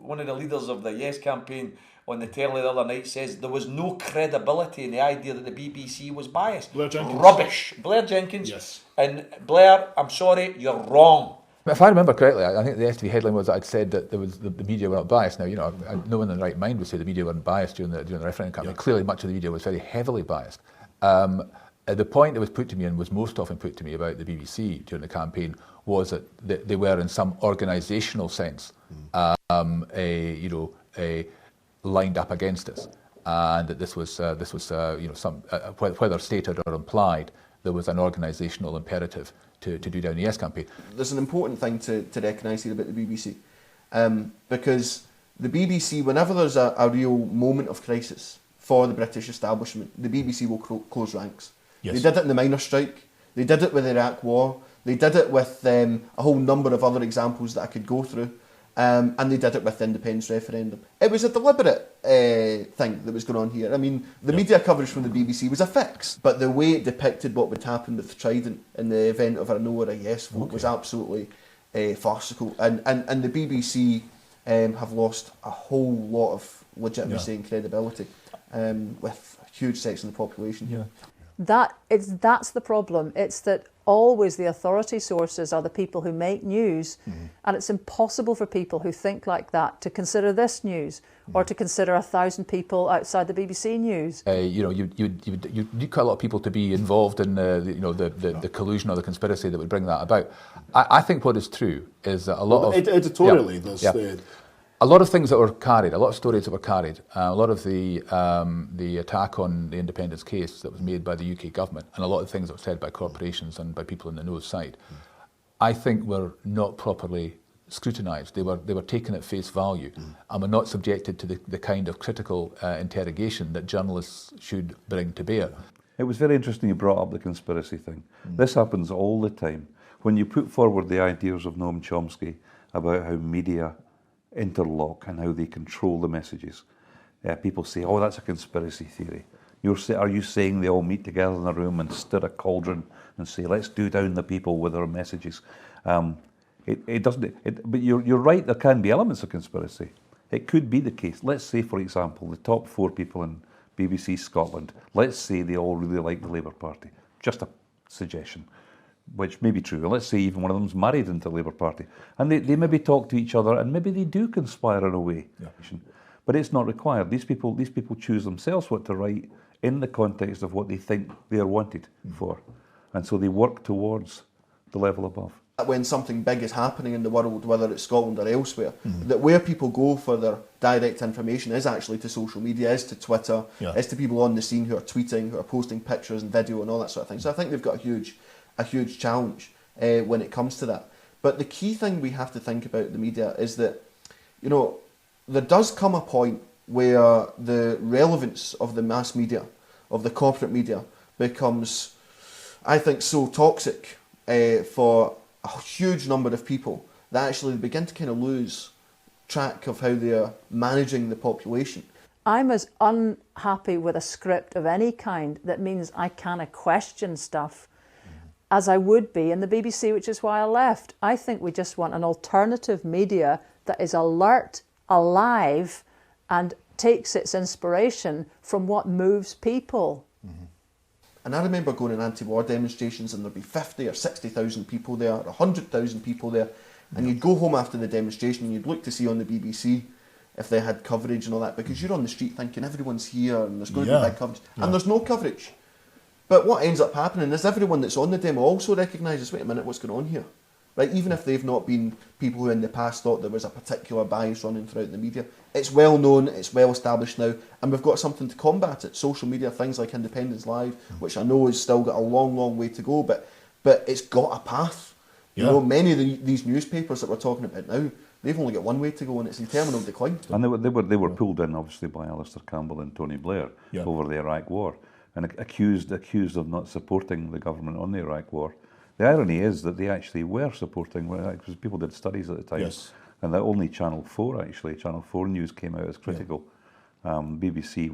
one of the leaders of the Yes campaign on the telly the other night says there was no credibility in the idea that the BBC was biased. Blair Jenkins. Rubbish. Blair Jenkins. Yes. And Blair, I'm sorry, you're wrong. If I remember correctly, I think the STV headline was that I'd said that the media were not biased. Now, no one in the right mind would say the media weren't biased during the referendum campaign. Clearly, much of the media was very heavily biased. The point that was put to me, and was most often put to me about the BBC during the campaign, was that they were, in some organisational sense, lined up against us, and that this was whether stated or implied, there was an organisational imperative to do down the Yes campaign. There's an important thing to recognise here about the BBC, because the BBC, whenever there's a real moment of crisis for the British establishment, the BBC will close ranks. Yes. They did it in the miners' strike, they did it with the Iraq War, they did it with a whole number of other examples that I could go through, and they did it with the independence referendum. It was a deliberate thing that was going on here. I mean, the media coverage from the BBC was a fix, but the way it depicted what would happen with Trident in the event of a no or a yes vote was absolutely farcical. And the BBC have lost a whole lot of legitimacy and credibility with a huge section of the population. Yeah. That's the problem. It's that always the authority sources are the people who make news, and it's impossible for people who think like that to consider this news or to consider 1,000 people outside the BBC news. You need quite a lot of people to be involved in the collusion or the conspiracy that would bring that about. I think what is true is that a lot of editorially, a lot of things that were carried, a lot of stories that were carried, a lot of the attack on the independence case that was made by the UK government, and a lot of things that were said by corporations and by people on the nose side, I think were not properly scrutinised. They were taken at face value, and were not subjected to the kind of critical interrogation that journalists should bring to bear. It was very interesting you brought up the conspiracy thing. This happens all the time. When you put forward the ideas of Noam Chomsky about how media interlock and how they control the messages, people say, oh, that's a conspiracy theory. Are you saying they all meet together in a room and stir a cauldron and say, let's do down the people with our messages? It doesn't. But you're right, there can be elements of conspiracy. It could be the case. Let's say, for example, the top 4 people in BBC Scotland, let's say they all really like the Labour Party. Just a suggestion, which may be true. And let's say even one of them's married into the Labour Party. And they maybe talk to each other, and maybe they do conspire in a way. Yeah. But it's not required. These people choose themselves what to write in the context of what they think they are wanted for. And so they work towards the level above. When something big is happening in the world, whether it's Scotland or elsewhere, that where people go for their direct information is actually to social media, is to Twitter, is to people on the scene who are tweeting, who are posting pictures and video and all that sort of thing. So I think they've got a huge challenge when it comes to that. But the key thing we have to think about the media is that, there does come a point where the relevance of the mass media, of the corporate media, becomes, I think, so toxic for a huge number of people that actually begin to kind of lose track of how they are managing the population. I'm as unhappy with a script of any kind that means I kind of question stuff as I would be in the BBC, which is why I left. I think we just want an alternative media that is alert, alive, and takes its inspiration from what moves people. And I remember going in anti-war demonstrations and there'd be 50 or 60,000 people there, or 100,000 people there, and you'd go home after the demonstration and you'd look to see on the BBC if they had coverage and all that, because you're on the street thinking everyone's here and there's going to be big coverage, and there's no coverage. But what ends up happening is everyone that's on the demo also recognises, wait a minute, what's going on here? Right? Even if they've not been people who in the past thought there was a particular bias running throughout the media, it's well known, it's well established now, and we've got something to combat it. Social media, things like Independence Live, which I know has still got a long, long way to go, but it's got a path. Many of these newspapers that we're talking about now, they've only got one way to go, and it's in terminal decline. And they were pulled in, obviously, by Alistair Campbell and Tony Blair over the Iraq War, and accused of not supporting the government on the Iraq War. The irony is that they actually were supporting, because people did studies at the time, and that only Channel 4 News came out as critical. BBC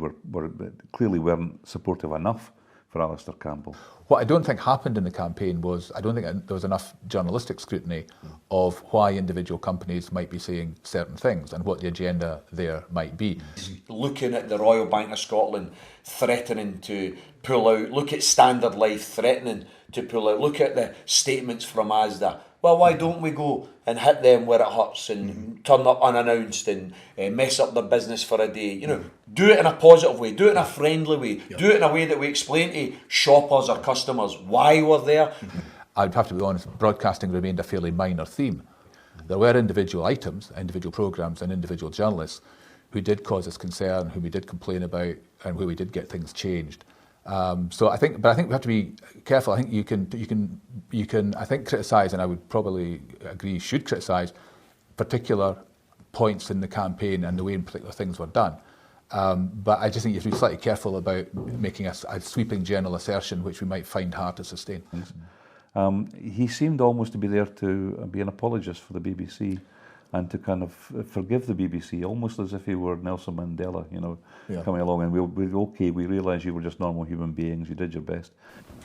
clearly weren't supportive enough for Alistair Campbell. What I don't think happened in the campaign was, I don't think there was enough journalistic scrutiny of why individual companies might be saying certain things and what the agenda there might be. Looking at the Royal Bank of Scotland threatening to pull out, look at Standard Life threatening to pull out, look at the statements from Asda. Well, why don't we go and hit them where it hurts and turn up unannounced and mess up their business for a day? You know, do it in a positive way, do it in a friendly way, do it in a way that we explain to shoppers or customers why we're there. I'd have to be honest, broadcasting remained a fairly minor theme. There were individual items, individual programmes and individual journalists who did cause us concern, who we did complain about and where we did get things changed. So I think we have to be careful. I think you can I think criticise, and I would probably agree should criticise particular points in the campaign and the way in particular things were done. But I just think you have to be slightly careful about making a sweeping general assertion which we might find hard to sustain. He seemed almost to be there to be an apologist for the BBC and to kind of forgive the BBC, almost as if he were Nelson Mandela, you know, coming along and we're okay, we realise you were just normal human beings, you did your best.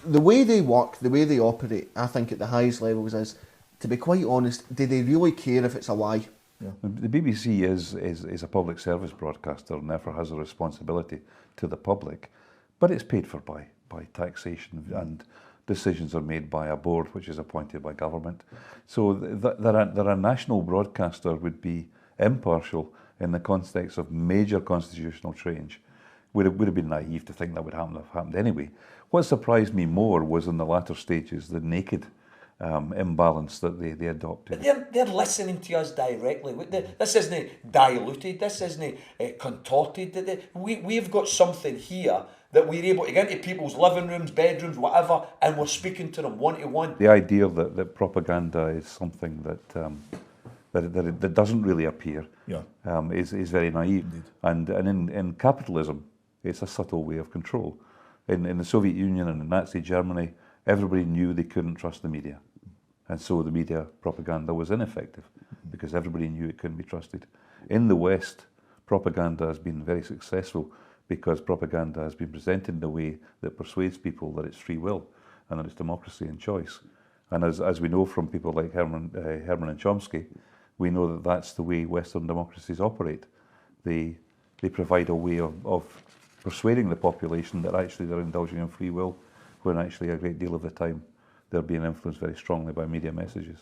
The way they work, the way they operate, I think at the highest levels is, to be quite honest, do they really care if it's a lie? The BBC is a public service broadcaster and therefore has a responsibility to the public, but it's paid for by taxation and decisions are made by a board which is appointed by government. So that a national broadcaster would be impartial in the context of major constitutional change would have been naive to think that would have happened anyway. What surprised me more was in the latter stages the naked imbalance that they adopted. They're listening to us directly. This isn't diluted, this isn't contorted. We've got something here that we're able to get into people's living rooms, bedrooms, whatever, and we're speaking to them one-to-one. The idea that propaganda is something that doesn't really appear is very naive. And in capitalism, it's a subtle way of control. In the Soviet Union and in Nazi Germany, everybody knew they couldn't trust the media. And so the media propaganda was ineffective because everybody knew it couldn't be trusted. In the West, propaganda has been very successful because propaganda has been presented in a way that persuades people that it's free will and that it's democracy and choice. And as we know from people like Herman and Chomsky, we know that that's the way Western democracies operate. They provide a way of persuading the population that actually they're indulging in free will, when actually a great deal of the time they're being influenced very strongly by media messages.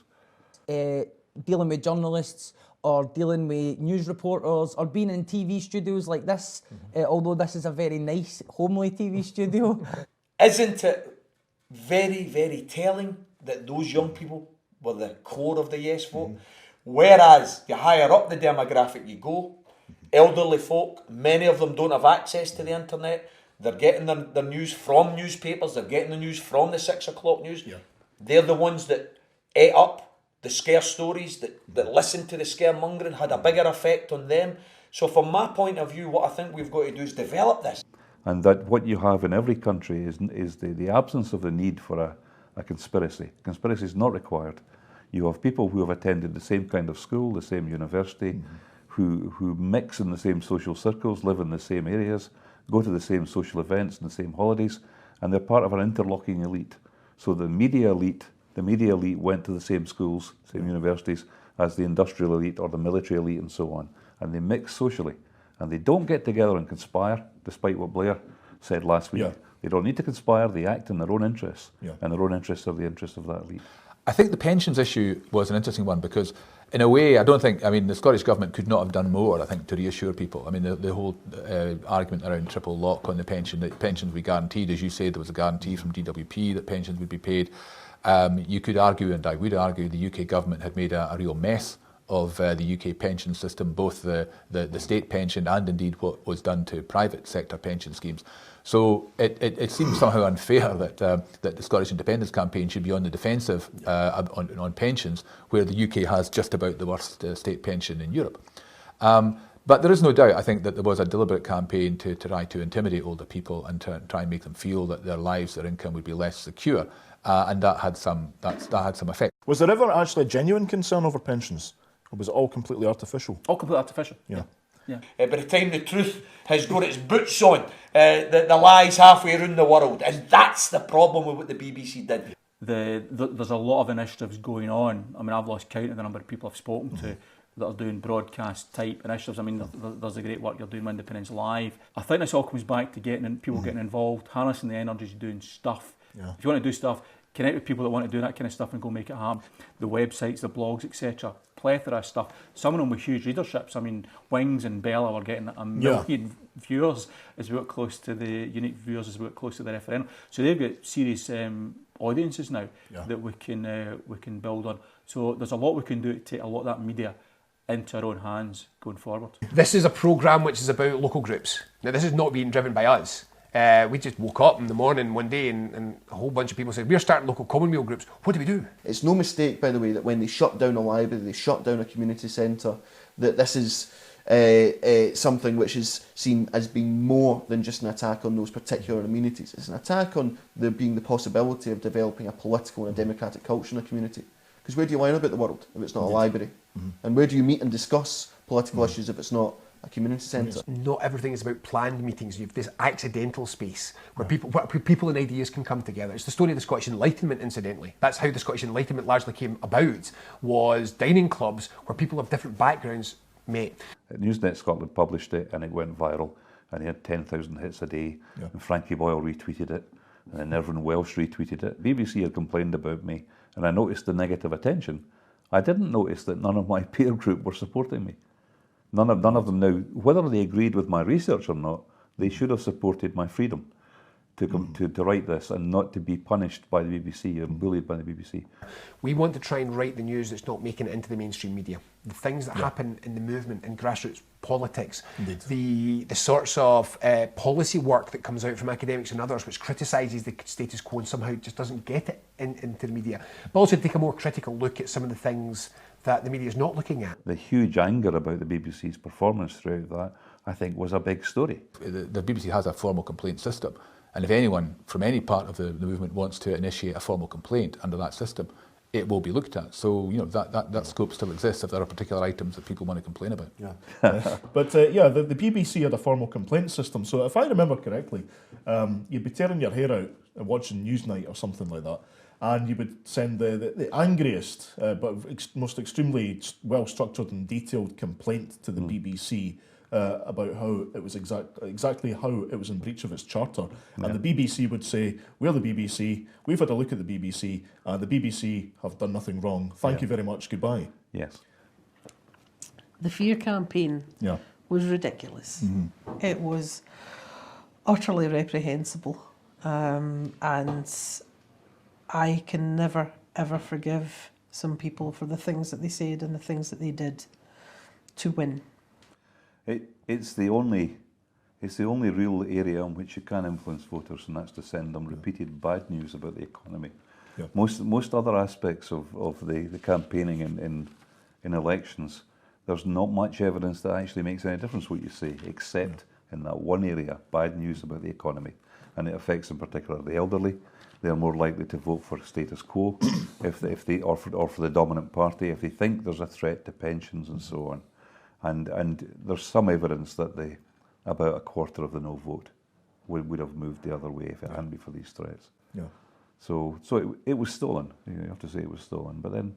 Dealing with journalists or dealing with news reporters or being in TV studios like this, although this is a very nice, homely TV studio. Isn't it very, very telling that those young people were the core of the yes vote? Whereas the higher up the demographic you go, elderly folk, many of them don't have access to the internet. They're getting their news from newspapers, they're getting the news from the 6 o'clock news. They're the ones that ate up the scare stories, that listened to the scaremongering, had a bigger effect on them. So from my point of view, what I think we've got to do is develop this. And that what you have in every country is the absence of the need for a conspiracy. Conspiracy is not required. You have people who have attended the same kind of school, the same university, who mix in the same social circles, live in the same areas, go to the same social events and the same holidays, and they're part of an interlocking elite. So the media elite went to the same schools, same universities as the industrial elite or the military elite and so on. And they mix socially. And they don't get together and conspire, despite what Blair said last week. They don't need to conspire, they act in their own interests. And their own interests are the interests of that elite. I think the pensions issue was an interesting one because, in a way, the Scottish Government could not have done more, I think, to reassure people. I mean, the whole argument around triple lock on the pension, that pensions would be guaranteed, as you said, there was a guarantee from DWP that pensions would be paid. You could argue, and I would argue, the UK Government had made a real mess of the UK pension system, both the state pension and indeed what was done to private sector pension schemes. So it seems somehow unfair that the Scottish Independence Campaign should be on the defensive on pensions, where the UK has just about the worst state pension in Europe. But there is no doubt, I think, that there was a deliberate campaign to try to intimidate older people and to try and make them feel that their lives, their income would be less secure, and that had some effect. Was there ever actually a genuine concern over pensions? Or was it all completely artificial? All completely artificial. Yeah. Yeah. By the time the truth has got its boots on, the lie's halfway around the world. And that's the problem with what the BBC did. There's a lot of initiatives going on. I mean, I've lost count of the number of people I've spoken to that are doing broadcast type initiatives. I mean, there's the great work you're doing with Independence Live. I think this all comes back to people getting involved, harnessing the energies, doing stuff. Yeah. If you want to do stuff, connect with people that want to do that kind of stuff and go make it happen. The websites, the blogs, etc. Plethora of stuff. Some of them with huge readerships. I mean, Wings and Bella were getting a million viewers as we got close to the unique viewers as we got close to the referendum. So they've got serious audiences now that we can build on. So there's a lot we can do to take a lot of that media into our own hands going forward. This is a programme which is about local groups. Now, this is not being driven by us. We just woke up in the morning one day and a whole bunch of people said, we're starting local commonweal groups. What do we do? It's no mistake, by the way, that when they shut down a library, they shut down a community centre, that this is something which is seen as being more than just an attack on those particular amenities. It's an attack on there being the possibility of developing a political and a democratic culture in a community. Because where do you learn about the world if it's not a library? And where do you meet and discuss political issues if it's not a community centre? Not everything is about planned meetings. You have this accidental space where people and ideas can come together. It's the story of the Scottish Enlightenment, incidentally. That's how the Scottish Enlightenment largely came about, was dining clubs where people of different backgrounds met. Newsnet Scotland published it and it went viral and it had 10,000 hits a day and Frankie Boyle retweeted it and then Irvin Welsh retweeted it. BBC had complained about me and I noticed the negative attention. I didn't notice that none of my peer group were supporting me. None of them now, whether they agreed with my research or not, they should have supported my freedom to write this and not to be punished by the BBC and bullied by the BBC. We want to try and write the news that's not making it into the mainstream media. The things that happen in the movement, in grassroots politics, the sorts of policy work that comes out from academics and others which criticises the status quo and somehow just doesn't get it into the media. But also take a more critical look at some of the things that the media is not looking at. The huge anger about the BBC's performance throughout that, I think, was a big story. The BBC has a formal complaint system, and if anyone from any part of the movement wants to initiate a formal complaint under that system, it will be looked at. So, you know, that scope still exists if there are particular items that people want to complain about. But the BBC had a formal complaint system. So if I remember correctly, you'd be tearing your hair out and watching Newsnight or something like that, and you would send the angriest but most extremely well-structured and detailed complaint to the BBC about how it was exactly how it was in breach of its charter. And the BBC would say, we're the BBC, we've had a look at the BBC, and the BBC have done nothing wrong. Thank you very much, goodbye. Yes. The fear campaign was ridiculous. It was utterly reprehensible. And I can never, ever forgive some people for the things that they said and the things that they did to win. It's the only real area in which you can influence voters, and that's to send them repeated bad news about the economy. Yeah. Most other aspects of the campaigning in elections, there's not much evidence that actually makes any difference what you say, except in that one area, bad news about the economy, and it affects in particular the elderly. They're more likely to vote for status quo if they or for the dominant party if they think there's a threat to pensions and so on. And there's some evidence that about a quarter of the no vote would have moved the other way if it hadn't been for these threats. Yeah. So it was stolen. You have to say it was stolen. But then,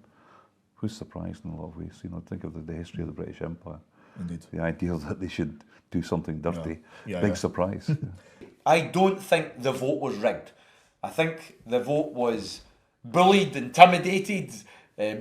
who's surprised in a lot of ways? You know, think of the history of the British Empire. Indeed. The idea that they should do something dirty. Big surprise. I don't think the vote was rigged. I think the vote was bullied, intimidated,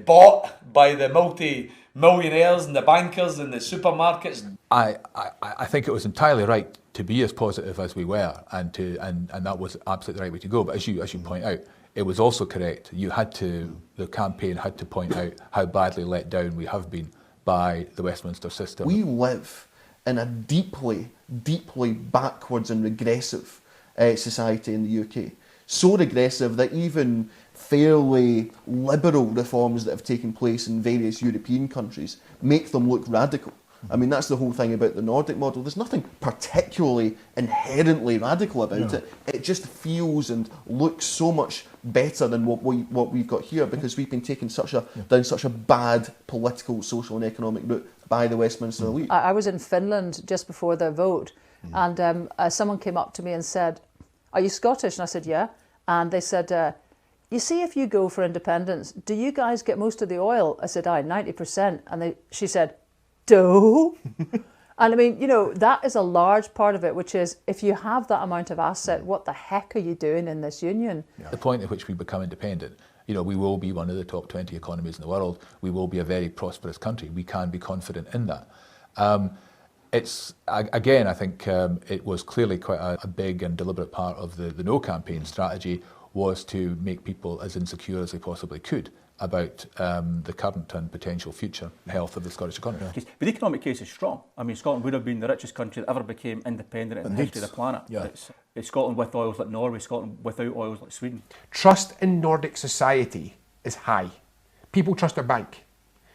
bought by the multi-millionaires and the bankers and the supermarkets. I think it was entirely right to be as positive as we were, and that was absolutely the right way to go. But as you point out, it was also correct. The campaign had to point out how badly let down we have been by the Westminster system. We live in a deeply, deeply backwards and regressive society in the UK. So regressive that even fairly liberal reforms that have taken place in various European countries make them look radical. I mean, that's the whole thing about the Nordic model. There's nothing particularly inherently radical about it. It just feels and looks so much better than what we've got here, because we've been taken down such a bad political, social and economic route by the Westminster elite. I was in Finland just before the vote, and someone came up to me and said, "Are you Scottish?" And I said, "Yeah." And they said, "You see, if you go for independence, do you guys get most of the oil?" I said, "Aye, 90%." And she said, "Do?" And I mean, you know, that is a large part of it, which is, if you have that amount of asset, what the heck are you doing in this union? The point at which we become independent, you know, we will be one of the top 20 economies in the world. We will be a very prosperous country. We can be confident in that. It's, again, I think it was clearly quite a big and deliberate part of the No campaign strategy, was to make people as insecure as they possibly could about the current and potential future health of the Scottish economy. But the economic case is strong. I mean, Scotland would have been the richest country that ever became independent in the history of the planet. Yeah. It's Scotland with oils like Norway, Scotland without oils like Sweden. Trust in Nordic society is high. People trust their bank.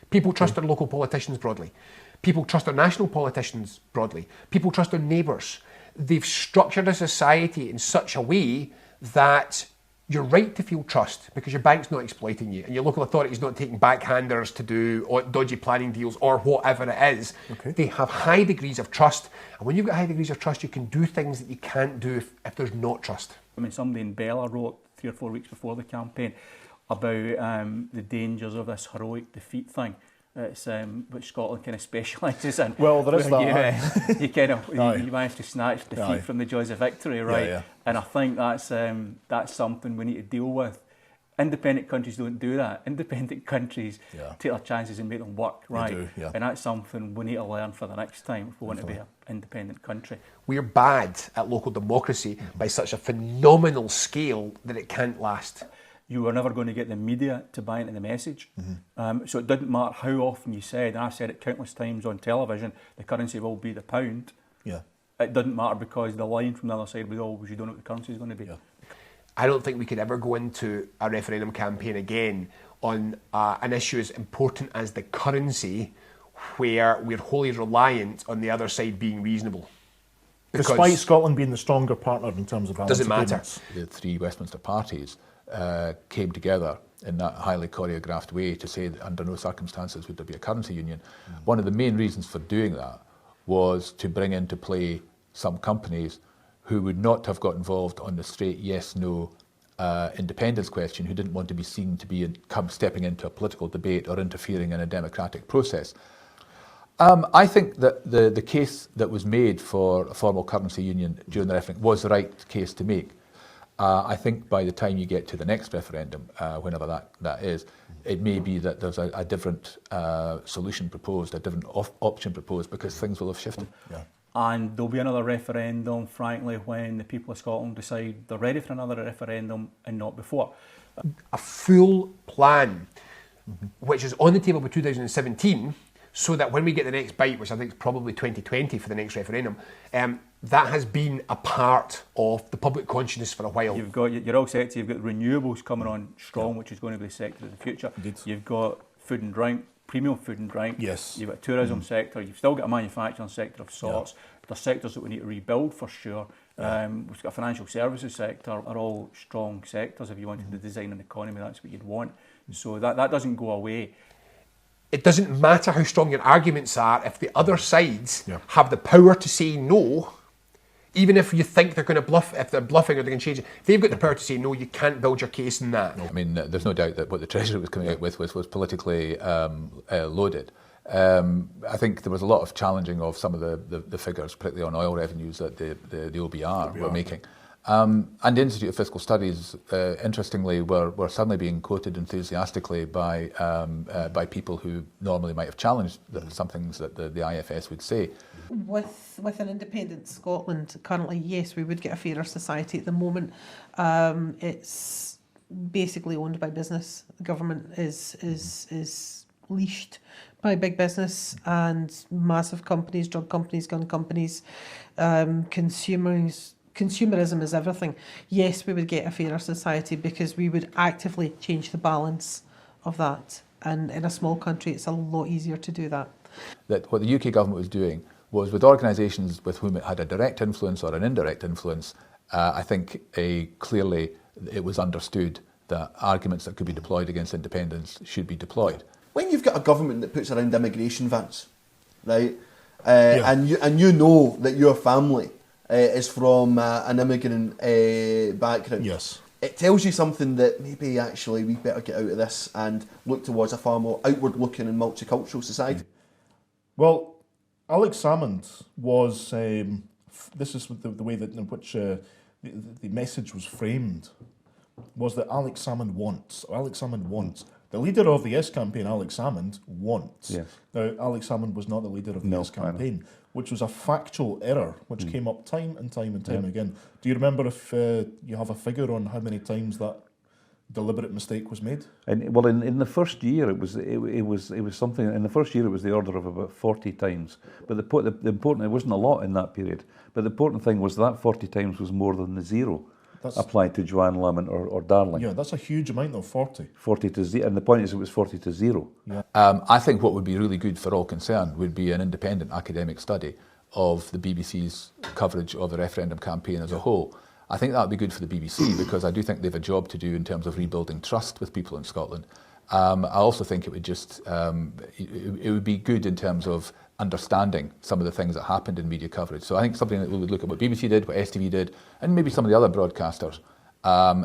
People trust their local politicians broadly. People trust their national politicians broadly. People trust their neighbours. They've structured a society in such a way that you're right to feel trust, because your bank's not exploiting you and your local authority's not taking backhanders to do dodgy planning deals or whatever it is. Okay. They have high degrees of trust. And when you've got high degrees of trust, you can do things that you can't do if there's not trust. I mean, somebody in Bella wrote 3 or 4 weeks before the campaign about the dangers of this heroic defeat thing. It's which Scotland kind of specialises in. Well, there is where that. You manage to snatch defeat from the joys of victory, right? Yeah. And I think that's something we need to deal with. Independent countries don't do that. Independent countries take their chances and make them work, right? They do, yeah. And that's something we need to learn for the next time if we want to be an independent country. We're bad at local democracy by such a phenomenal scale that it can't last. You were never going to get the media to buy into the message. So it didn't matter how often you said, and I've said it countless times on television, the currency will be the pound. Yeah. It didn't matter, because the line from the other side was always, you don't know what the currency is going to be. Yeah. I don't think we could ever go into a referendum campaign again on an issue as important as the currency, where we're wholly reliant on the other side being reasonable. Despite Scotland being the stronger partner in terms of balance doesn't matter. agreements. The three Westminster parties came together in that highly choreographed way to say that under no circumstances would there be a currency union. One of the main reasons for doing that was to bring into play some companies who would not have got involved on the straight yes-no independence question, who didn't want to be seen to be stepping into a political debate or interfering in a democratic process. I think that the case that was made for a formal currency union during the referendum was the right case to make. I think by the time you get to the next referendum, whenever that is, it may be that there's a different solution proposed, a different option proposed, because things will have shifted. Yeah. And there'll be another referendum, frankly, when the people of Scotland decide they're ready for another referendum and not before. A full plan, which is on the table by 2017, so that when we get the next bite, which I think is probably 2020 for the next referendum, that has been a part of the public consciousness for a while. You've got your oil sector, you've got renewables coming on strong, which is going to be the sector of the future. Indeed. You've got food and drink, premium food and drink. Yes. You've got a tourism sector, you've still got a manufacturing sector of sorts. There's sectors that we need to rebuild for sure. We've got a financial services sector, are all strong sectors. If you wanted to design an economy, that's what you'd want. So that doesn't go away. It doesn't matter how strong your arguments are if the other sides have the power to say no. Even if you think they're going to bluff, if they're bluffing or they're going to change it, if they've got the power to say no, you can't build your case in that. I mean, there's no doubt that what the Treasury was coming out with was politically loaded. I think there was a lot of challenging of some of the figures, particularly on oil revenues, that the OBR were making. And the Institute of Fiscal Studies, interestingly, were suddenly being quoted enthusiastically by people who normally might have challenged some things that the IFS would say. With an independent Scotland, currently, yes, we would get a fairer society. At the moment, it's basically owned by business. The government is leashed by big business and massive companies, drug companies, gun companies, Consumerism is everything. Yes, we would get a fairer society because we would actively change the balance of that. And in a small country, it's a lot easier to do that. That what the UK government was doing was with organisations with whom it had a direct influence or an indirect influence, I think clearly it was understood that arguments that could be deployed against independence should be deployed. When you've got a government that puts around immigration vans, right, and you know that your family is from an immigrant background, Yes. it tells you something that maybe actually we better get out of this and look towards a far more outward-looking and multicultural society. Well, Alex Salmond was, this is the way that in which the message was framed, was that Alex Salmond wants, the leader of the Yes campaign, Alex Salmond, wants. Yes. Now, Alex Salmond was not the leader of the Yes campaign, which was a factual error, which came up time and time again. Do you remember if you have a figure on how many times that deliberate mistake was made? And well, in the first year, it was something. In the first year, it was the order of about 40 times. But the important, it wasn't a lot in that period. But the important thing was that 40 times was more than the zero applied to Joanne Lamont or Darling. Yeah, that's a huge amount though, 40. 40 to 0, and the point is it was 40 to 0. Yeah. I think what would be really good for all concerned would be an independent academic study of the BBC's coverage of the referendum campaign as a whole. I think that would be good for the BBC because I do think they have a job to do in terms of rebuilding trust with people in Scotland. I also think it would just it would be good in terms of understanding some of the things that happened in media coverage. So I think something that we would look at what BBC did, what STV did, and maybe some of the other broadcasters,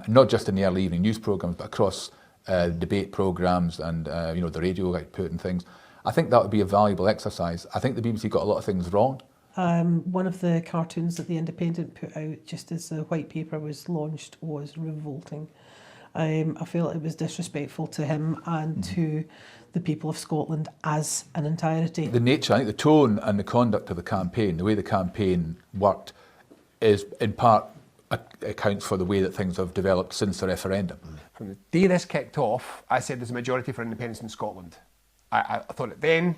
not just in the early evening news programmes, but across debate programmes and the radio output and things. I think that would be a valuable exercise. I think the BBC got a lot of things wrong. One of the cartoons that The Independent put out just as the white paper was launched was revolting. I feel it was disrespectful to him and to the people of Scotland as an entirety. The nature, I think the tone and the conduct of the campaign, the way the campaign worked, is in part accounts for the way that things have developed since the referendum. From the day this kicked off, I said there's a majority for independence in Scotland. I thought it then,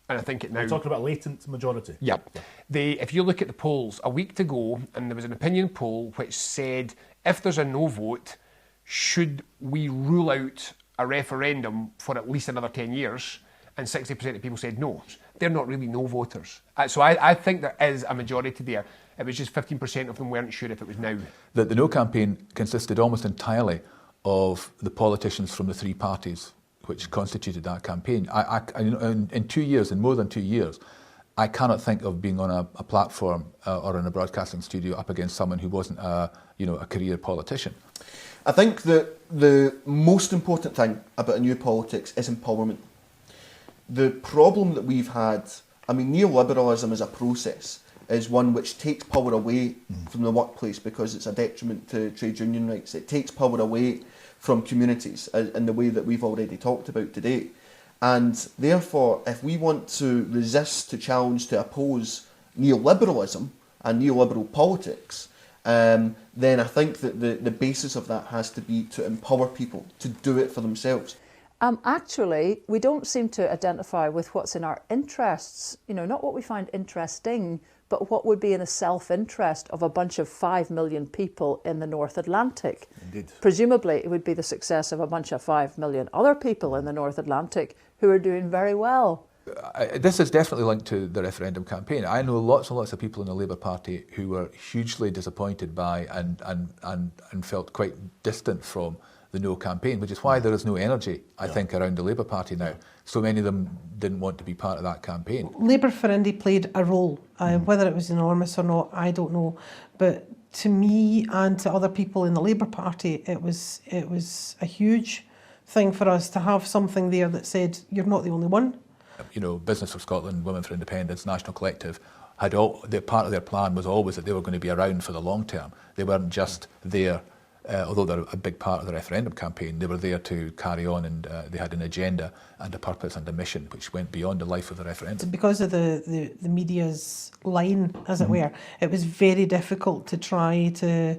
and I think it now. We're talking about latent majority. Yep. If you look at the polls, a week to go, and there was an opinion poll which said if there's a no vote, should we rule out a referendum for at least another 10 years? And 60% of people said no. They're not really no voters. So I think there is a majority there. It was just 15% of them weren't sure if it was now. The no campaign consisted almost entirely of the politicians from the three parties which constituted that campaign. In 2 years, in more than 2 years, I cannot think of being on a platform or in a broadcasting studio up against someone who wasn't a career politician. I think that the most important thing about a new politics is empowerment. The problem that we've had, neoliberalism as a process is one which takes power away from the workplace because it's a detriment to trade union rights. It takes power away from communities in the way that we've already talked about today. And therefore, if we want to resist, to challenge, to oppose neoliberalism and neoliberal politics, then I think that the basis of that has to be to empower people to do it for themselves. Actually, we don't seem to identify with what's in our interests, not what we find interesting, but what would be in the self-interest of a bunch of 5 million people in the North Atlantic. Indeed. Presumably, it would be the success of a bunch of 5 million other people in the North Atlantic who are doing very well. This is definitely linked to the referendum campaign. I know lots and lots of people in the Labour Party who were hugely disappointed by and felt quite distant from the no campaign, which is why there is no energy, I think, around the Labour Party now. So many of them didn't want to be part of that campaign. Labour for Indy played a role. Whether it was enormous or not, I don't know. But to me and to other people in the Labour Party, it was a huge thing for us to have something there that said, you're not the only one. Business for Scotland, Women for Independence, National Collective, part of their plan was always that they were going to be around for the long term. They weren't just there, although they're a big part of the referendum campaign, they were there to carry on, and they had an agenda and a purpose and a mission which went beyond the life of the referendum. Because of the media's line, as it were, it was very difficult to try to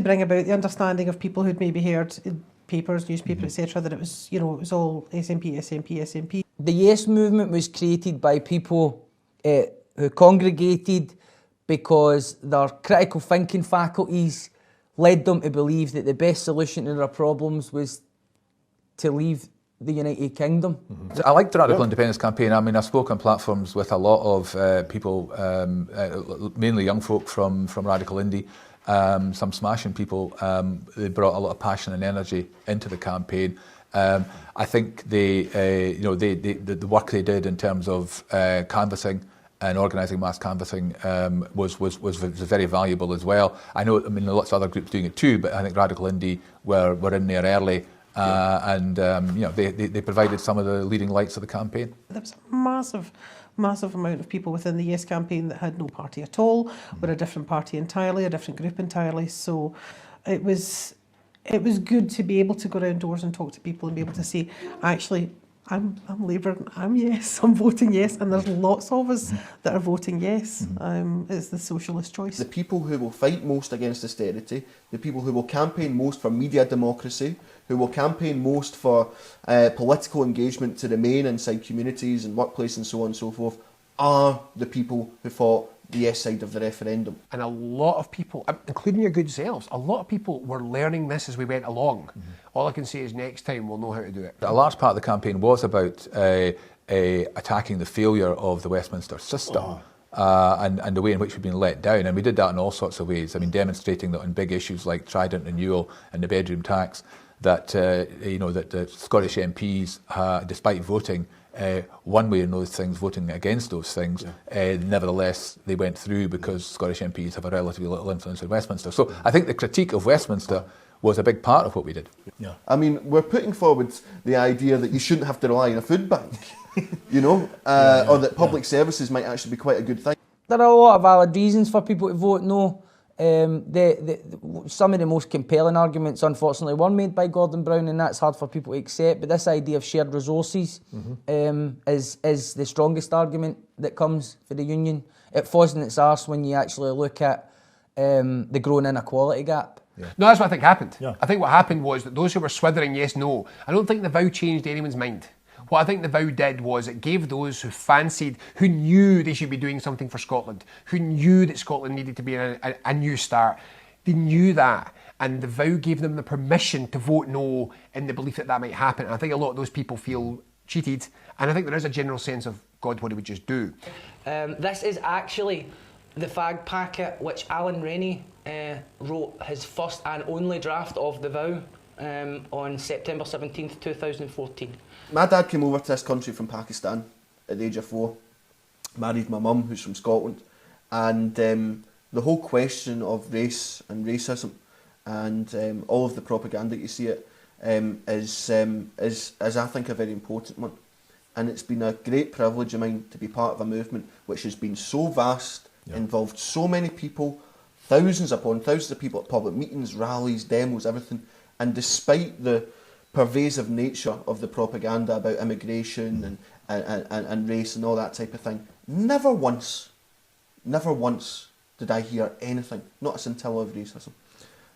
bring about the understanding of people who'd maybe heard papers, newspaper, etc., that it was all SNP, SNP, SNP. The Yes movement was created by people who congregated because their critical thinking faculties led them to believe that the best solution to their problems was to leave the United Kingdom. I like the Radical Independence campaign. I mean, I've spoken on platforms with a lot of people, mainly young folk from Radical Indie, some smashing people. They brought a lot of passion and energy into the campaign. I think the work they did in terms of canvassing and organising mass canvassing was very valuable as well. I know, I mean, lots of other groups doing it too, but I think Radical Indie were in there early. And they provided some of the leading lights of the campaign. There was a massive amount of people within the Yes campaign that had no party at all, were a different party entirely, a different group entirely. So it was good to be able to go around doors and talk to people and be able to say, actually, I'm Labour, I'm Yes, I'm voting Yes, and there's lots of us that are voting Yes. It's the socialist choice. The people who will fight most against austerity, the people who will campaign most for media democracy, who will campaign most for political engagement to remain inside communities and workplace and so on and so forth, are the people who fought the Yes side of the referendum. And a lot of people, including your good selves, a lot of people were learning this as we went along. All I can say is next time we'll know how to do it. A large part of the campaign was about attacking the failure of the Westminster system. And the way in which we've been let down. And we did that in all sorts of ways. I mean, demonstrating that on big issues like Trident renewal and the bedroom tax, that the Scottish MPs, despite voting one way in those things, voting against those things, nevertheless they went through because Scottish MPs have a relatively little influence in Westminster. So I think the critique of Westminster was a big part of what we did. Yeah. I mean, we're putting forward the idea that you shouldn't have to rely on a food bank, or that public services might actually be quite a good thing. There are a lot of valid reasons for people to vote no. Some of the most compelling arguments, unfortunately, were made by Gordon Brown, and that's hard for people to accept. But this idea of shared resources is the strongest argument that comes for the union. It falls in its arse when you actually look at the growing inequality gap. Yeah. No, that's what I think happened. Yeah. I think what happened was that those who were swithering yes, no, I don't think the vow changed anyone's mind. What I think the vow did was it gave those who fancied, who knew they should be doing something for Scotland, who knew that Scotland needed to be a new start, they knew that. And the vow gave them the permission to vote no in the belief that that might happen. And I think a lot of those people feel cheated. And I think there is a general sense of, God, what do we just do? This is actually the fag packet which Alan Rennie wrote his first and only draft of the vow on September 17th, 2014. My dad came over to this country from Pakistan at the age of 4, married my mum who's from Scotland, and the whole question of race and racism and all of the propaganda you see it is I think a very important one. And it's been a great privilege of mine to be part of a movement which has been so vast, involved so many people, thousands upon thousands of people at public meetings, rallies, demos, everything. And despite the pervasive nature of the propaganda about immigration and race and all that type of thing, never once did I hear anything, not a scintilla of racism.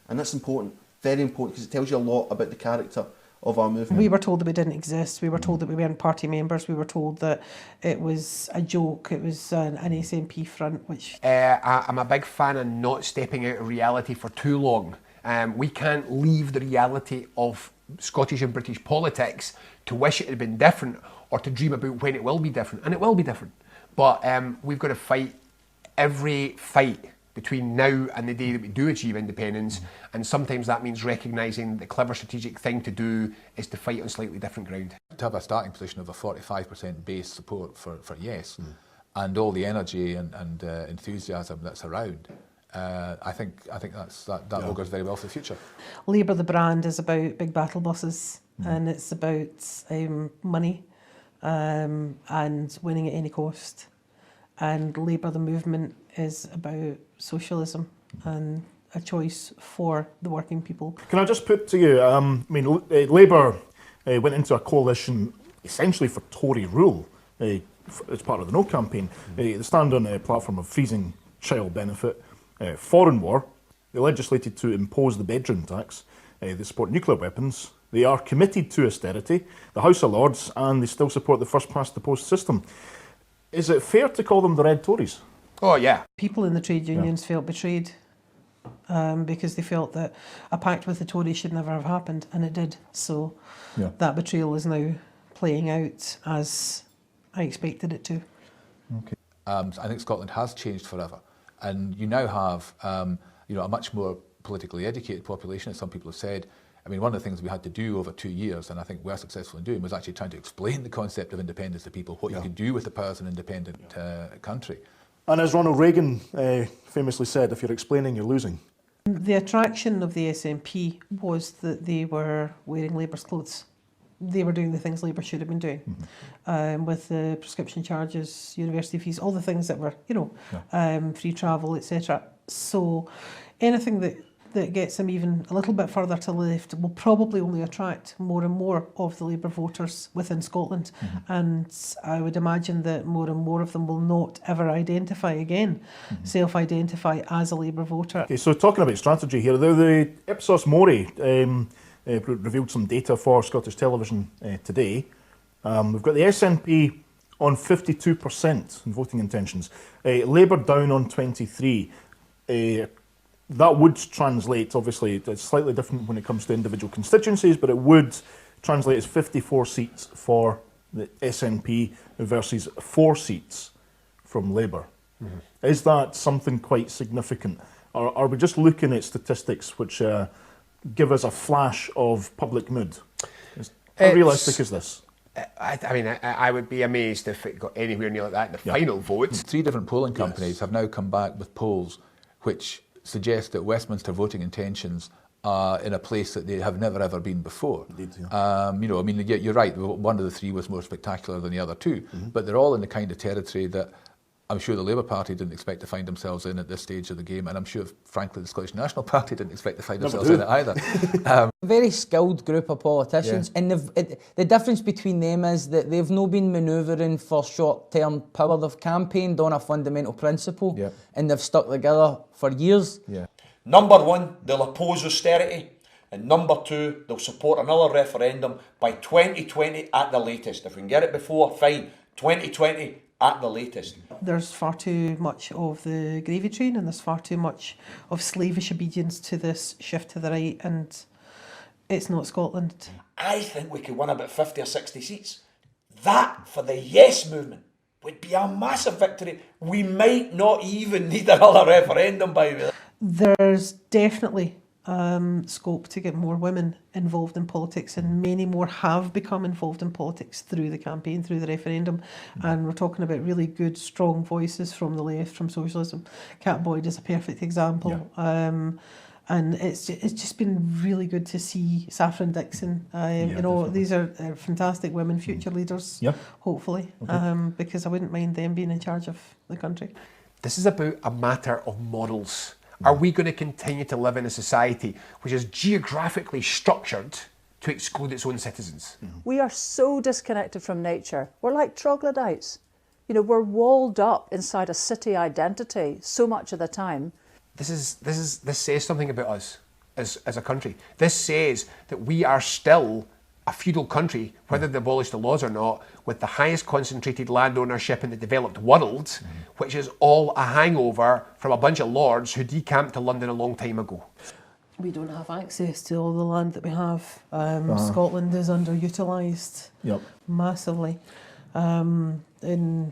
And that's important, very important, because it tells you a lot about the character of our movement. We were told that we didn't exist, we were told that we weren't party members, we were told that it was a joke, it was an SNP front, which... I'm a big fan of not stepping out of reality for too long. We can't leave the reality of Scottish and British politics to wish it had been different or to dream about when it will be different. And it will be different. But we've got to fight every fight between now and the day that we do achieve independence. And sometimes that means recognising the clever strategic thing to do is to fight on slightly different ground. To have a starting position of a 45% base support for yes, and all the energy and enthusiasm that's around, I think that augurs very well for the future. Labour, the brand, is about big battle buses and it's about money and winning at any cost. And Labour, the movement, is about socialism and a choice for the working people. Can I just put to you, Labour went into a coalition essentially for Tory rule as part of the No campaign. They stand on a platform of freezing child benefit, foreign war. They legislated to impose the bedroom tax. They support nuclear weapons. They are committed to austerity, the House of Lords, and they still support the first past the post system. Is it fair to call them the Red Tories? Oh, yeah. People in the trade unions felt betrayed. because they felt that a pact with the Tories should never have happened, and it did. So Yeah. that betrayal is now playing out as I expected it to. I think Scotland has changed forever, and you now have a much more politically educated population, as some people have said. I mean, one of the things we had to do over 2 years, and I think we're successful in doing, was actually trying to explain the concept of independence to people, what you could do with the power as an independent country. And as Ronald Reagan famously said, if you're explaining, you're losing. The attraction of the SNP was that they were wearing Labour's clothes. They were doing the things Labour should have been doing, with the prescription charges, university fees, all the things that were, free travel, etc. So anything that gets them even a little bit further to the left will probably only attract more and more of the Labour voters within Scotland. And I would imagine that more and more of them will not ever identify again, self-identify as a Labour voter. Okay, so talking about strategy here, the Ipsos Mori revealed some data for Scottish television today. We've got the SNP on 52% in voting intentions, Labour down on 23%. That would translate, obviously, it's slightly different when it comes to individual constituencies, but it would translate as 54 seats for the SNP versus 4 seats from Labour. Is that something quite significant? Or are we just looking at statistics which give us a flash of public mood? How realistic is this? I would be amazed if it got anywhere near like that in the final vote. 3 different polling companies have now come back with polls which suggest that Westminster voting intentions are in a place that they have never ever been before. Indeed, yeah. You're right, one of the 3 was more spectacular than the other 2, but they're all in the kind of territory that I'm sure the Labour Party didn't expect to find themselves in at this stage of the game, and I'm sure, frankly, the Scottish National Party didn't expect to find themselves in it either. A very skilled group of politicians, and the difference between them is that they've not been manoeuvring for short-term power. They've campaigned on a fundamental principle, and they've stuck together for years. Number 1, they'll oppose austerity, and number 2, they'll support another referendum by 2020 at the latest. If we can get it before, fine. 2020 at the latest. There's far too much of the gravy train, and there's far too much of slavish obedience to this shift to the right, and it's not Scotland. I think we could win about 50 or 60 seats. That, for the yes movement, would be a massive victory. We might not even need another referendum, by the way. There's definitely scope to get more women involved in politics, and many more have become involved in politics through the campaign, through the referendum. And we're talking about really good, strong voices from the left, from socialism. Cat Boyd is a perfect example. And it's just been really good to see Saffron Dixon. These are fantastic women, future leaders, hopefully, because I wouldn't mind them being in charge of the country. This is about a matter of models. Are we going to continue to live in a society which is geographically structured to exclude its own citizens? We are so disconnected from nature. We're like troglodytes. We're walled up inside a city identity so much of the time. This says something about us as a country. This says that we are still a feudal country, whether they abolish the laws or not, with the highest concentrated land ownership in the developed world, which is all a hangover from a bunch of lords who decamped to London a long time ago. We don't have access to all the land that we have. Scotland is underutilised massively. In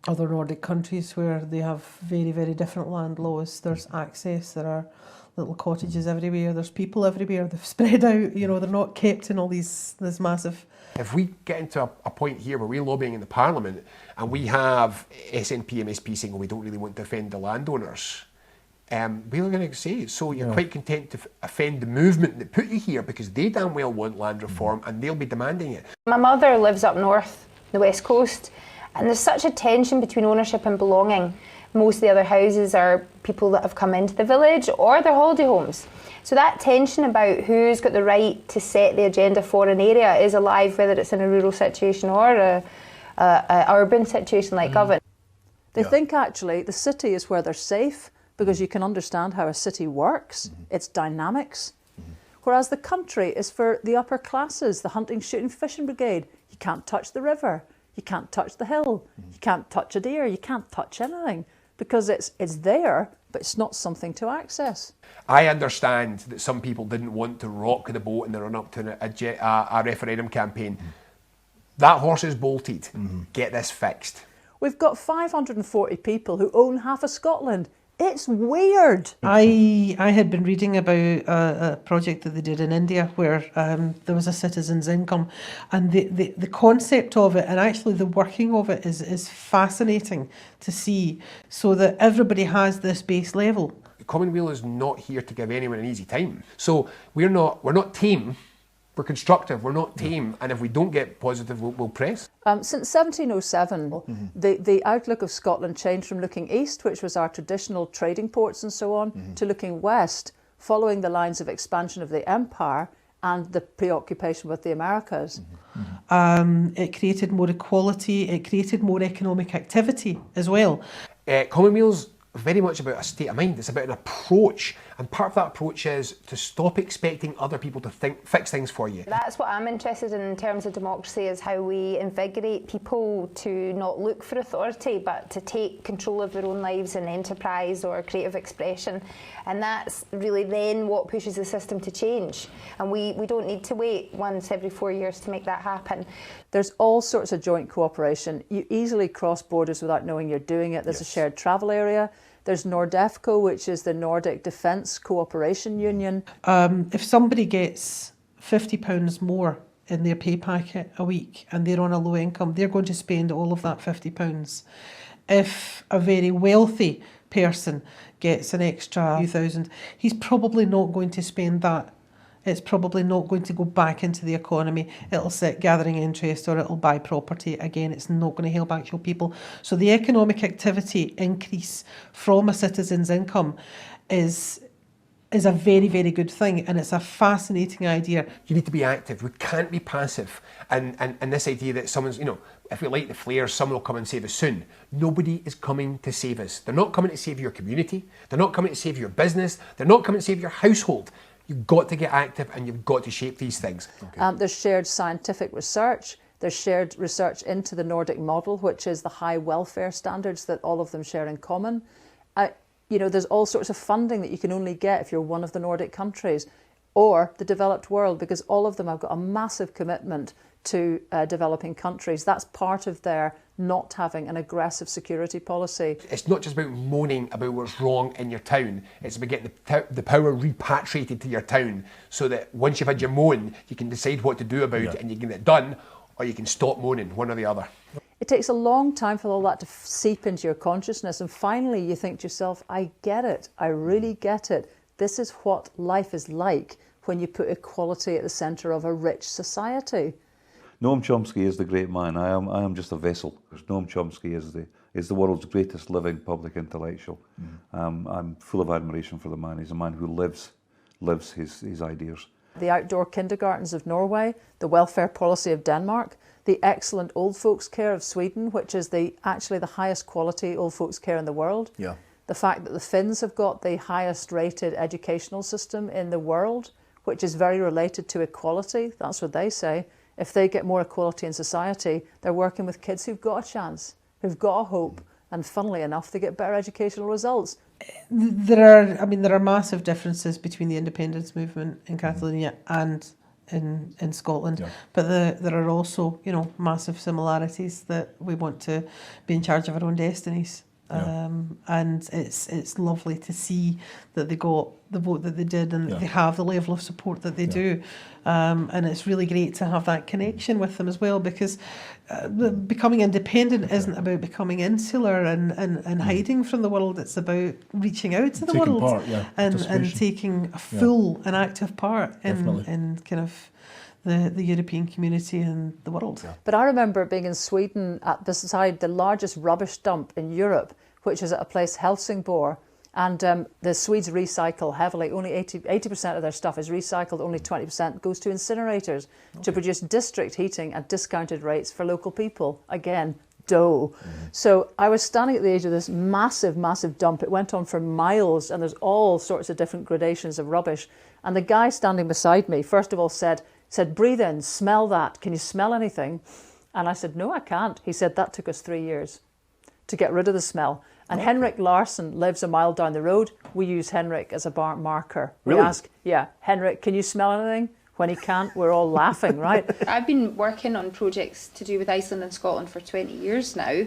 other Nordic countries where they have very, very different land laws, there's access, there are little cottages everywhere, there's people everywhere, they've spread out, they're not kept in all this massive... If we get into a point here where we're lobbying in the Parliament and we have SNP, MSP saying, we don't really want to offend the landowners, we're going to say, so you're quite content to offend the movement that put you here because they damn well want land reform and they'll be demanding it. My mother lives up north, the west coast, and there's such a tension between ownership and belonging. Most of the other houses are people that have come into the village or they're holiday homes. So that tension about who's got the right to set the agenda for an area is alive, whether it's in a rural situation or a urban situation like Govan. They think actually the city is where they're safe because you can understand how a city works, its dynamics. Whereas the country is for the upper classes, the hunting, shooting, fishing brigade. You can't touch the river, you can't touch the hill, you can't touch a deer, you can't touch anything because it's there but it's not something to access. I understand that some people didn't want to rock the boat in the run-up to a referendum campaign. That horse is bolted. Get this fixed. We've got 540 people who own half of Scotland. It's weird. I had been reading about a project that they did in India where there was a citizen's income, and the concept of it and actually the working of it is fascinating to see, so that everybody has this base level. The Commonweal is not here to give anyone an easy time. So we're not tame. We're constructive, we're not tame, and if we don't get positive, we'll press. Since 1707, the outlook of Scotland changed from looking east, which was our traditional trading ports and so on, to looking west, following the lines of expansion of the empire and the preoccupation with the Americas. It created more equality, it created more economic activity as well. Commonweal's very much about a state of mind. It's about an approach, and part of that approach is to stop expecting other people to fix things for you. That's what I'm interested in terms of democracy, is how we invigorate people to not look for authority but to take control of their own lives in enterprise or creative expression, and that's really then what pushes the system to change, and we don't need to wait once every 4 years to make that happen. There's all sorts of joint cooperation. You easily cross borders without knowing you're doing it. There's a shared travel area. There's Nordefco, which is the Nordic Defence Cooperation Union. If somebody gets £50 more in their pay packet a week and they're on a low income, they're going to spend all of that £50. If a very wealthy person gets an extra few thousand, he's probably not going to spend that. It's probably not going to go back into the economy. It'll sit gathering interest, or it'll buy property. Again, it's not going to help actual people. So the economic activity increase from a citizen's income is a very, very good thing, and it's a fascinating idea. You need to be active. We can't be passive. And this idea that someone's, if we light the flares, someone will come and save us soon. Nobody is coming to save us. They're not coming to save your community. They're not coming to save your business. They're not coming to save your household. You've got to get active, and you've got to shape these things. Okay. There's shared scientific research. There's shared research into the Nordic model, which is the high welfare standards that all of them share in common. There's all sorts of funding that you can only get if you're one of the Nordic countries or the developed world, because all of them have got a massive commitment to developing countries. That's part of their not having an aggressive security policy. It's not just about moaning about what's wrong in your town. It's about getting the power repatriated to your town, so that once you've had your moan, you can decide what to do about it, and you can get it done, or you can stop moaning, one or the other. It takes a long time for all that to seep into your consciousness, and finally you think to yourself, I get it, I really get it. This is what life is like when you put equality at the centre of a rich society. Noam Chomsky is the great man. I am just a vessel. Noam Chomsky is the world's greatest living public intellectual. I'm full of admiration for the man. He's a man who lives his ideas. The outdoor kindergartens of Norway, the welfare policy of Denmark, the excellent old folks care of Sweden, which is actually the highest quality old folks care in the world. Yeah. The fact that the Finns have got the highest rated educational system in the world, which is very related to equality. That's what they say. If they get more equality in society, they're working with kids who've got a chance, who've got a hope, and funnily enough, they get better educational results. There are massive differences between the independence movement in Catalonia and in Scotland, but there are also massive similarities that we want to be in charge of our own destinies. And it's lovely to see that they got the vote that they did, and that they have the level of support that they do, and it's really great to have that connection with them as well, because becoming independent isn't about becoming insular and hiding from the world. It's about reaching out to the world part, and taking a full and active part in kind of the European community and the world. But I remember being in Sweden beside the largest rubbish dump in Europe, which is at a place, Helsingborg, and the Swedes recycle heavily. Only 80% of their stuff is recycled, only 20% goes to incinerators to produce district heating at discounted rates for local people. Again, dough. So I was standing at the edge of this massive, massive dump. It went on for miles, and there's all sorts of different gradations of rubbish. And the guy standing beside me, first of all, said, breathe in, smell that. Can you smell anything? And I said, no, I can't. He said, that took us 3 years to get rid of the smell. And Henrik Larsson lives a mile down the road. We use Henrik as a bar marker. We Really? ask, Henrik, can you smell anything? When he can't, we're all laughing, right? I've been working on projects to do with Iceland and Scotland for 20 years now,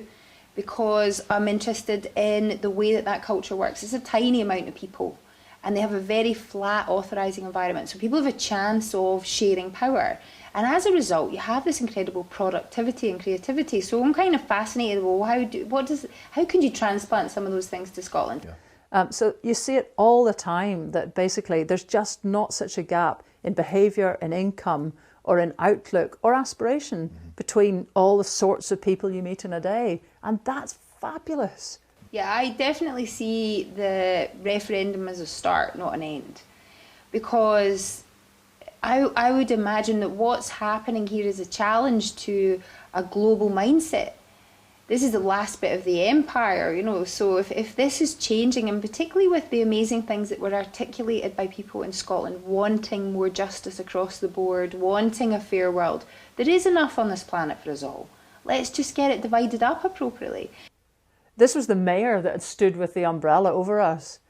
because I'm interested in the way that culture works. It's a tiny amount of people, and they have a very flat authorising environment. So people have a chance of sharing power. And as a result, you have this incredible productivity and creativity. So I'm kind of fascinated, well, how can you transplant some of those things to Scotland? So you see it all the time, that basically there's just not such a gap in behaviour, in income, or in outlook or aspiration between all the sorts of people you meet in a day. And that's fabulous. Yeah, I definitely see the referendum as a start, not an end. Because I would imagine that what's happening here is a challenge to a global mindset. This is the last bit of the empire, you know, so if this is changing, and particularly with the amazing things that were articulated by people in Scotland, wanting more justice across the board, wanting a fair world, there is enough on this planet for us all. Let's just get it divided up appropriately. This was the mayor that had stood with the umbrella over us.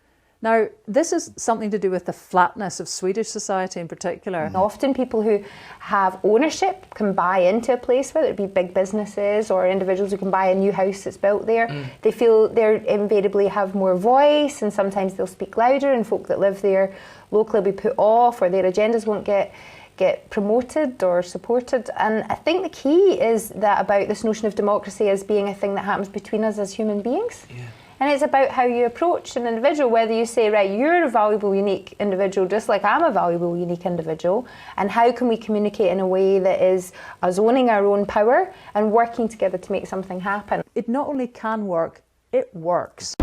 Now, this is something to do with the flatness of Swedish society in particular. Often people who have ownership can buy into a place, whether it be big businesses or individuals who can buy a new house that's built there. They feel they invariably have more voice, and sometimes they'll speak louder, and folk that live there locally will be put off, or their agendas won't get promoted or supported. And I think the key is that about this notion of democracy as being a thing that happens between us as human beings. And it's about how you approach an individual, whether you say, right, you're a valuable, unique individual, just like I'm a valuable, unique individual, and how can we communicate in a way that is us owning our own power and working together to make something happen. It not only can work, it works.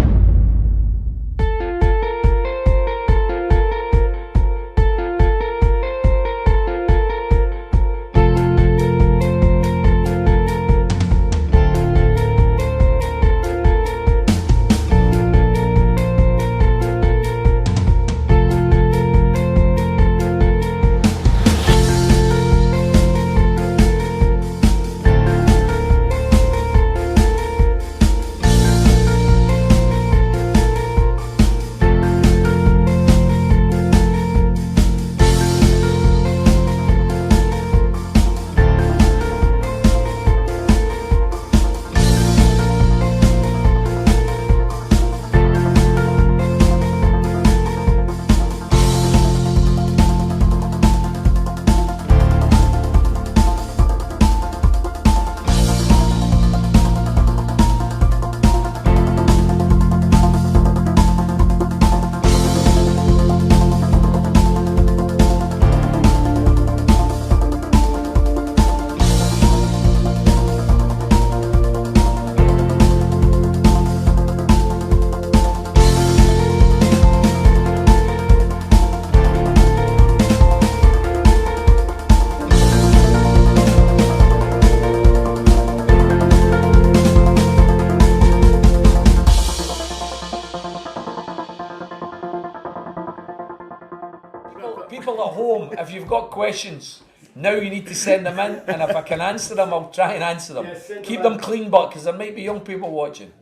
People at home, if you've got questions, now you need to send them in, and if I can answer them, I'll try and answer them. Keep them clean, but because there might be young people watching.